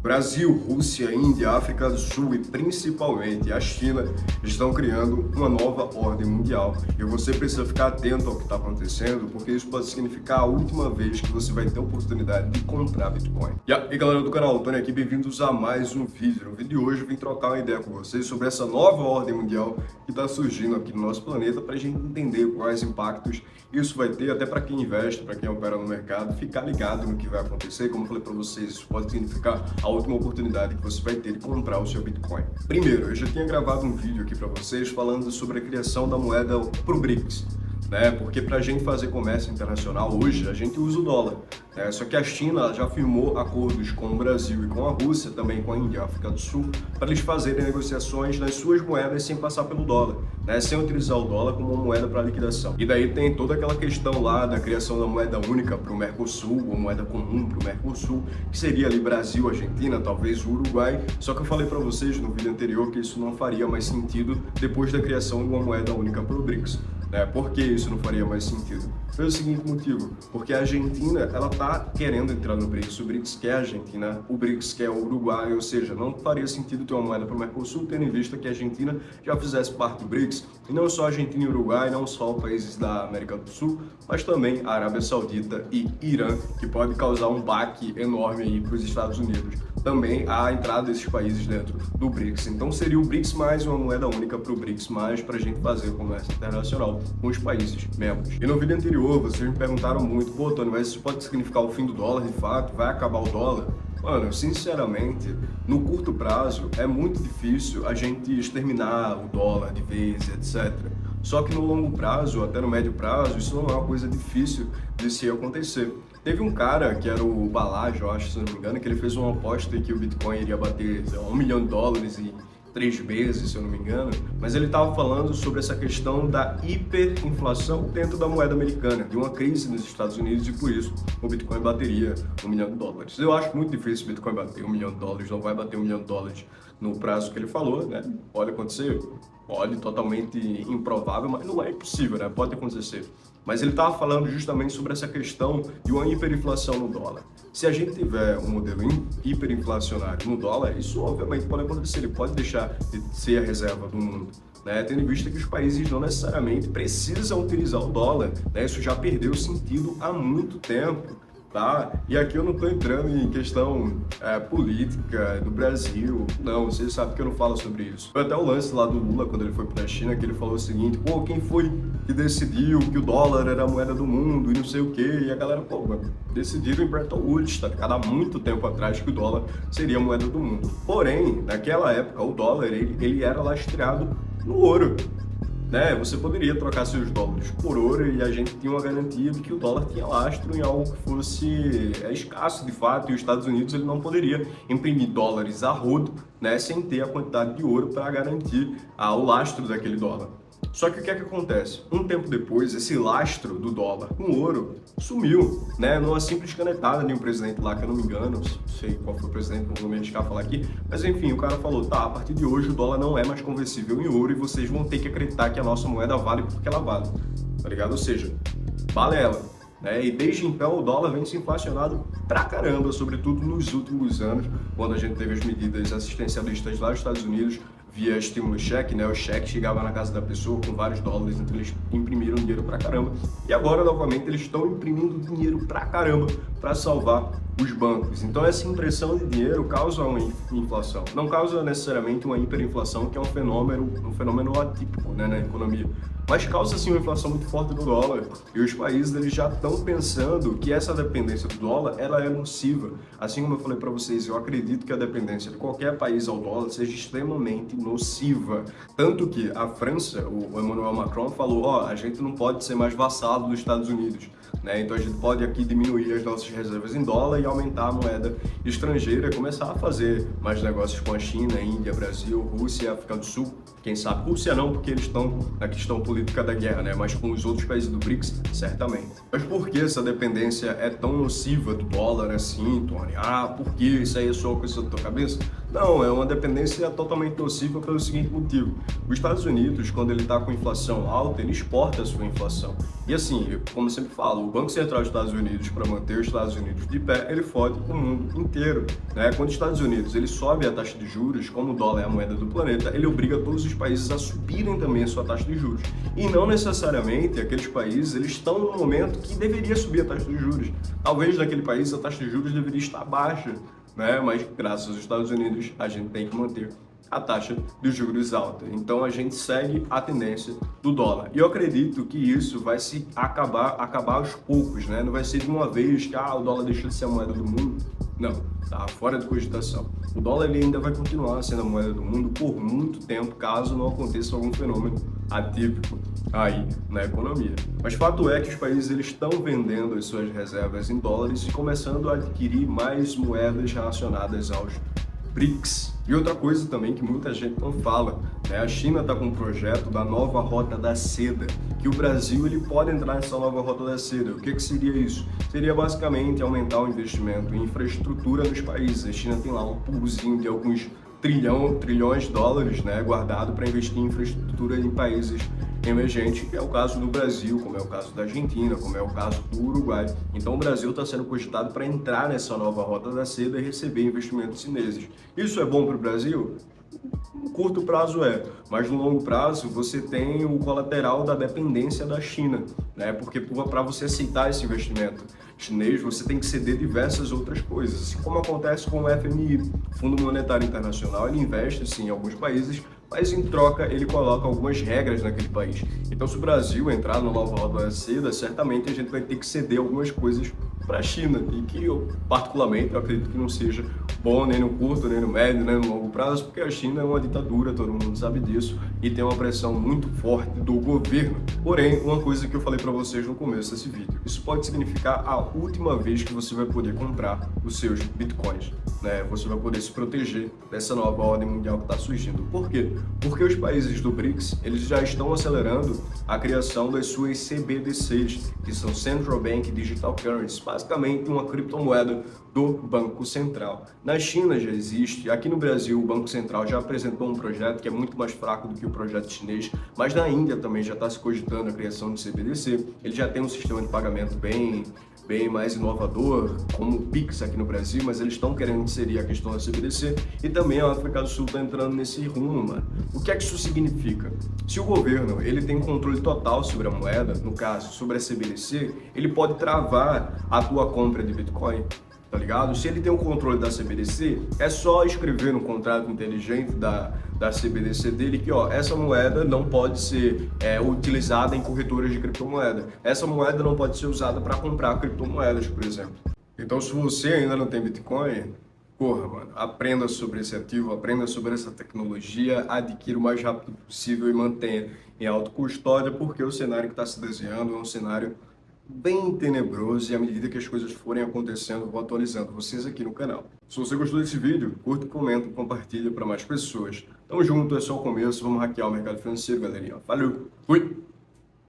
Brasil, Rússia, Índia, África do Sul e principalmente a China estão criando uma nova ordem mundial. E você precisa ficar atento ao que está acontecendo, porque isso pode significar a última vez que você vai ter a oportunidade de comprar Bitcoin. E aí, galera do canal, Tony aqui, bem-vindos a mais um vídeo. No vídeo de hoje eu vim trocar uma ideia com vocês sobre essa nova ordem mundial que está surgindo aqui no nosso planeta, para a gente entender quais impactos isso vai ter, até para quem investe, para quem opera no mercado, ficar ligado no que vai acontecer. Como eu falei para vocês, isso pode significar a última oportunidade que você vai ter de comprar o seu Bitcoin. Primeiro, eu já tinha gravado um vídeo aqui para vocês falando sobre a criação da moeda pro BRICS, né? Porque para a gente fazer comércio internacional hoje, a gente usa o dólar, né? Só que a China já firmou acordos com o Brasil e com a Rússia, também com a Índia e a África do Sul, para eles fazerem negociações nas suas moedas sem passar pelo dólar, né? Sem utilizar o dólar como uma moeda para liquidação. E daí tem toda aquela questão lá da criação da moeda única para o Mercosul, ou moeda comum para o Mercosul, que seria ali Brasil, Argentina, talvez o Uruguai. Só que eu falei para vocês no vídeo anterior que isso não faria mais sentido depois da criação de uma moeda única para o BRICS. Por que isso não faria mais sentido? Pelo seguinte motivo, porque a Argentina ela está querendo entrar no BRICS, o BRICS quer a Argentina, o BRICS quer o Uruguai, ou seja, não faria sentido ter uma moeda para o Mercosul, tendo em vista que a Argentina já fizesse parte do BRICS, e não só a Argentina e o Uruguai, não só países da América do Sul, mas também a Arábia Saudita e Irã, que pode causar um baque enorme aí para os Estados Unidos. Também a entrada desses países dentro do BRICS. Então seria o BRICS mais uma moeda única para o BRICS mais para a gente fazer comércio internacional com os países membros. E no vídeo anterior vocês me perguntaram muito, pô Tony, mas isso pode significar o fim do dólar de fato? Vai acabar o dólar? Mano, sinceramente, no curto prazo é muito difícil a gente exterminar o dólar de vez, etc. Só que no longo prazo, até no médio prazo, isso não é uma coisa difícil de se acontecer. Teve um cara, que era o Balaj, eu acho, se não me engano, que ele fez uma aposta que o Bitcoin iria bater $1 milhão em 3 meses, se eu não me engano, mas ele estava falando sobre essa questão da hiperinflação dentro da moeda americana, de uma crise nos Estados Unidos, e por isso o Bitcoin bateria $1 milhão. Eu acho muito difícil o Bitcoin bater $1 milhão, não vai bater $1 milhão no prazo que ele falou, né? Pode acontecer, pode, totalmente improvável, mas não é impossível, né? Pode acontecer. Mas ele estava falando justamente sobre essa questão de uma hiperinflação no dólar. Se a gente tiver um modelo hiperinflacionário no dólar, isso obviamente pode acontecer, ele pode deixar de ser a reserva do mundo, né? Tendo em vista que os países não necessariamente precisam utilizar o dólar, né? Isso já perdeu sentido há muito tempo. Tá? E aqui eu não estou entrando em questão política do Brasil, não, vocês sabem que eu não falo sobre isso. Foi até o lance lá do Lula, quando ele foi para a China, que ele falou o seguinte, pô, quem foi que decidiu que o dólar era a moeda do mundo e não sei o quê, e a galera, pô, decidiram em Bretton Woods, tá? Há muito tempo atrás que o dólar seria a moeda do mundo. Porém, naquela época, o dólar, ele era lastreado no ouro. Né? Você poderia trocar seus dólares por ouro e a gente tinha uma garantia de que o dólar tinha lastro em algo que fosse escasso de fato, e os Estados Unidos ele não poderia imprimir dólares a rodo, né, sem ter a quantidade de ouro para garantir o lastro daquele dólar. Só que o que é que acontece? Um tempo depois, esse lastro do dólar com ouro sumiu, né? Numa simples canetada de um presidente lá, que eu não me engano, não sei qual foi o presidente, não vou me arriscar a falar aqui, mas enfim, o cara falou, tá, a partir de hoje o dólar não é mais conversível em ouro e vocês vão ter que acreditar que a nossa moeda vale porque ela vale, tá ligado? Ou seja, vale ela, né? E desde então o dólar vem se inflacionado pra caramba, sobretudo nos últimos anos, quando a gente teve as medidas assistencialistas lá nos Estados Unidos, via estímulo cheque, né? O cheque chegava na casa da pessoa com vários dólares, então eles imprimiram dinheiro pra caramba. E agora, novamente, eles estão imprimindo dinheiro pra caramba para salvar os bancos. Então essa impressão de dinheiro causa uma inflação. Não causa necessariamente uma hiperinflação, que é um fenômeno atípico, né, na economia. Mas causa sim uma inflação muito forte do dólar, e os países eles já estão pensando que essa dependência do dólar ela é nociva. Assim como eu falei para vocês, eu acredito que a dependência de qualquer país ao dólar seja extremamente nociva. Tanto que a França, o Emmanuel Macron falou, a gente não pode ser mais vassalo dos Estados Unidos, né? Então a gente pode aqui diminuir as nossas reservas em dólar e aumentar a moeda estrangeira, começar a fazer mais negócios com a China, Índia, Brasil, Rússia, África do Sul. Quem sabe Rússia não, porque eles estão na questão política da guerra, né? Mas com os outros países do BRICS, certamente. Mas por que essa dependência é tão nociva do dólar assim, Tony? Por que isso aí é só coisa da tua cabeça? Não, é uma dependência totalmente nociva pelo seguinte motivo. Os Estados Unidos, quando ele está com inflação alta, ele exporta a sua inflação. E assim, como eu sempre falo, o Banco Central dos Estados Unidos, para manter os Estados Unidos de pé, ele fode o mundo inteiro, né? Quando os Estados Unidos ele sobe a taxa de juros, como o dólar é a moeda do planeta, ele obriga todos os países a subirem também a sua taxa de juros. E não necessariamente aqueles países eles estão no momento que deveria subir a taxa de juros. Talvez naquele país a taxa de juros deveria estar baixa, né? Mas graças aos Estados Unidos a gente tem que manter a taxa de juros alta. Então a gente segue a tendência do dólar. E eu acredito que isso vai se acabar aos poucos, né? Não vai ser de uma vez que o dólar deixa de ser a moeda do mundo. Não, tá fora de cogitação. O dólar ele ainda vai continuar sendo a moeda do mundo por muito tempo, caso não aconteça algum fenômeno atípico aí na economia. Mas fato é que os países eles estão vendendo as suas reservas em dólares e começando a adquirir mais moedas relacionadas aos BRICS. E outra coisa também que muita gente não fala, né? A China está com um projeto da nova Rota da Seda, que o Brasil ele pode entrar nessa nova Rota da Seda. O que seria isso? Seria basicamente aumentar o investimento em infraestrutura nos países. A China tem lá um poolzinho de alguns trilhões de dólares, né, guardado para investir em infraestrutura em países emergentes, que é o caso do Brasil, como é o caso da Argentina, como é o caso do Uruguai. Então o Brasil está sendo cogitado para entrar nessa nova Rota da Seda e receber investimentos chineses. Isso é bom para o Brasil? No curto prazo mas no longo prazo você tem o colateral da dependência da China, né? Porque para você aceitar esse investimento chinês, você tem que ceder diversas outras coisas, assim como acontece com o FMI, Fundo Monetário Internacional. Ele investe sim em alguns países, mas em troca ele coloca algumas regras naquele país. Então, se o Brasil entrar na nova Rota da Seda, certamente a gente vai ter que ceder algumas coisas para a China, e que eu, particularmente, eu acredito que não seja bom nem no curto, nem no médio, nem no longo prazo, porque a China é uma ditadura, todo mundo sabe disso, e tem uma pressão muito forte do governo. Porém, uma coisa que eu falei para vocês no começo desse vídeo, isso pode significar a última vez que você vai poder comprar os seus bitcoins, né? Você vai poder se proteger dessa nova ordem mundial que está surgindo. Por quê? Porque os países do BRICS, eles já estão acelerando a criação das suas CBDCs, que são Central Bank Digital Currencies, basicamente uma criptomoeda do Banco Central. Na China já existe, aqui no Brasil o Banco Central já apresentou um projeto que é muito mais fraco do que o projeto chinês, mas na Índia também já está se cogitando a criação de CBDC. Ele já tem um sistema de pagamento bem mais inovador, como o Pix aqui no Brasil, mas eles estão querendo inserir a questão da CBDC, e também a África do Sul está entrando nesse rumo, mano. O que é que isso significa? Se o governo ele tem controle total sobre a moeda, no caso, sobre a CBDC, ele pode travar a tua compra de Bitcoin, tá ligado? Se ele tem o controle da CBDC, é só escrever no contrato inteligente da CBDC dele que, essa moeda não pode ser utilizada em corretoras de criptomoeda. Essa moeda não pode ser usada para comprar criptomoedas, por exemplo. Então, se você ainda não tem Bitcoin, corra, mano. Aprenda sobre esse ativo, aprenda sobre essa tecnologia, adquira o mais rápido possível e mantenha em autocustódia, porque o cenário que está se desenhando é um cenário bem tenebroso, e à medida que as coisas forem acontecendo, eu vou atualizando vocês aqui no canal. Se você gostou desse vídeo, curta, comenta, compartilha para mais pessoas. Tamo junto, é só o começo, vamos hackear o mercado financeiro, galerinha. Valeu, fui!